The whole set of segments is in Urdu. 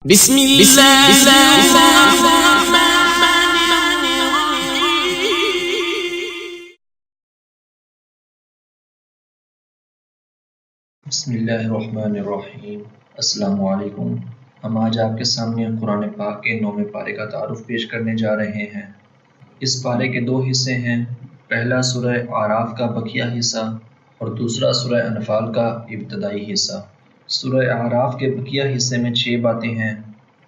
بسم اللہ الرحمن الرحیم۔ السلام علیکم۔ ہم آج آپ کے سامنے قرآن پاک کے 9ویں پارے کا تعارف پیش کرنے جا رہے ہیں۔ اس پارے کے 2 حصے ہیں، پہلا سورہ اعراف کا بقیہ حصہ اور دوسرا سورہ انفال کا ابتدائی حصہ۔ سورہ اعراف کے بقیہ حصے میں 6 باتیں ہیں۔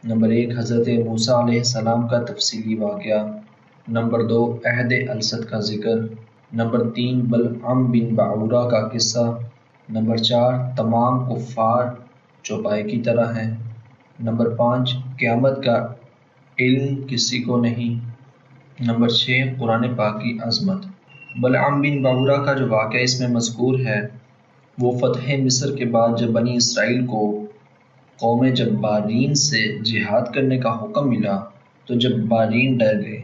نمبر 1 حضرت موسیٰ علیہ السلام کا تفصیلی واقعہ۔ نمبر 2 عہد الصد کا ذکر۔ نمبر 3 بلعام بن بعورہ کا قصہ۔ نمبر 4 تمام کفار چوپائے کی طرح ہیں۔ نمبر 5 قیامت کا علم کسی کو نہیں۔ نمبر 6 قرآن پاک کی عظمت۔ بلعام بن بعورہ کا جو واقعہ اس میں مذکور ہے وہ فتح مصر کے بعد جب بنی اسرائیل کو قوم جبارین سے جہاد کرنے کا حکم ملا تو جبارین ڈر گئے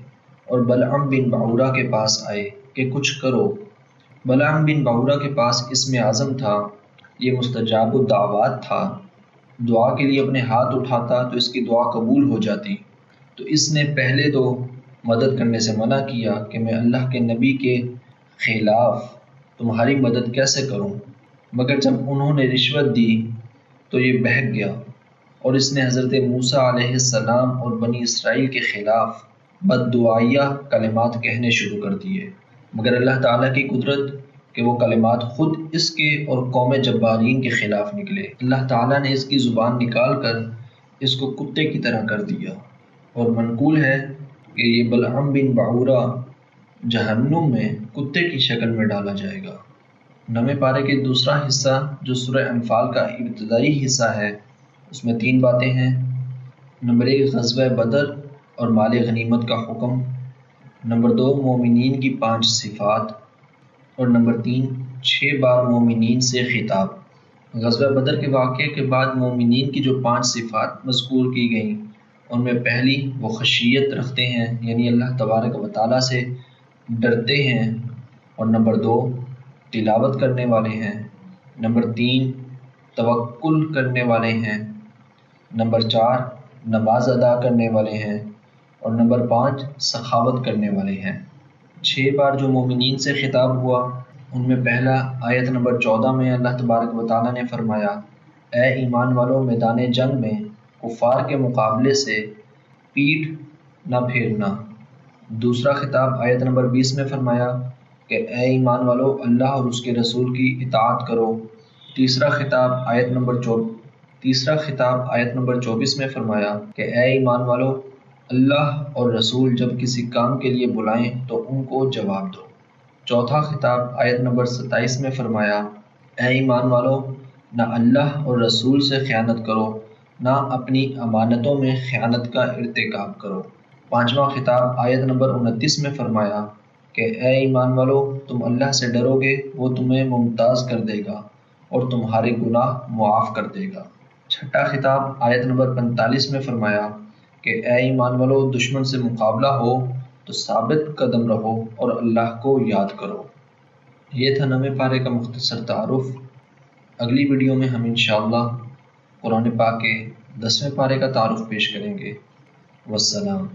اور بلعام بن بعورہ کے پاس آئے کہ کچھ کرو۔ بلعام بن بعورہ کے پاس اسم اعظم تھا، یہ مستجاب الدعوات تھا، دعا کے لیے اپنے ہاتھ اٹھاتا تو اس کی دعا قبول ہو جاتی۔ تو اس نے پہلے تو مدد کرنے سے منع کیا کہ میں اللہ کے نبی کے خلاف تمہاری مدد کیسے کروں، مگر جب انہوں نے رشوت دی تو یہ بہک گیا اور اس نے حضرت موسیٰ علیہ السلام اور بنی اسرائیل کے خلاف بد دعائیہ کلمات کہنے شروع کر دیے، مگر اللہ تعالیٰ کی قدرت کہ وہ کلمات خود اس کے اور قوم جبارین کے خلاف نکلے۔ اللہ تعالیٰ نے اس کی زبان نکال کر اس کو کتے کی طرح کر دیا، اور منقول ہے کہ یہ بلعام بن بعورہ جہنم میں کتے کی شکل میں ڈالا جائے گا۔ 9ویں پارے کے دوسرا حصہ جو سورہ انفال کا ابتدائی حصہ ہے اس میں 3 باتیں ہیں۔ نمبر 1 غزوہ بدر اور مال غنیمت کا حکم۔ نمبر 2 مومنین کی 5 صفات، اور نمبر 3 6 بار مومنین سے خطاب۔ غزوہ بدر کے واقعے کے بعد مومنین کی جو 5 صفات مذکور کی گئیں ان میں پہلی وہ خشیت رکھتے ہیں، یعنی اللہ تبارک و تعالیٰ سے ڈرتے ہیں، اور نمبر 2 تلاوت کرنے والے ہیں، نمبر 3 توکل کرنے والے ہیں، نمبر 4 نماز ادا کرنے والے ہیں، اور نمبر 5 سخاوت کرنے والے ہیں۔ 6 بار جو مومنین سے خطاب ہوا ان میں پہلا آیت نمبر 14 میں اللہ تبارک و تعالیٰ نے فرمایا اے ایمان والو میدان جنگ میں کفار کے مقابلے سے پیٹھ نہ پھیرنا۔ دوسرا خطاب آیت نمبر 20 میں فرمایا کہ اے ایمان والو اللہ اور اس کے رسول کی اطاعت کرو۔ تیسرا خطاب آیت نمبر 24 میں فرمایا کہ اے ایمان والو اللہ اور رسول جب کسی کام کے لیے بلائیں تو ان کو جواب دو۔ چوتھا خطاب آیت نمبر 27 میں فرمایا اے ایمان والو نہ اللہ اور رسول سے خیانت کرو، نہ اپنی امانتوں میں خیانت کا ارتکاب کرو۔ پانچواں خطاب آیت نمبر 29 میں فرمایا کہ اے ایمان والو تم اللہ سے ڈرو گے وہ تمہیں ممتاز کر دے گا اور تمہارے گناہ معاف کر دے گا۔ چھٹا خطاب آیت نمبر 45 میں فرمایا کہ اے ایمان والو دشمن سے مقابلہ ہو تو ثابت قدم رہو اور اللہ کو یاد کرو۔ یہ تھا 9ویں پارے کا مختصر تعارف۔ اگلی ویڈیو میں ہم انشاءاللہ قرآن پاک کے 10ویں پارے کا تعارف پیش کریں گے۔ والسلام۔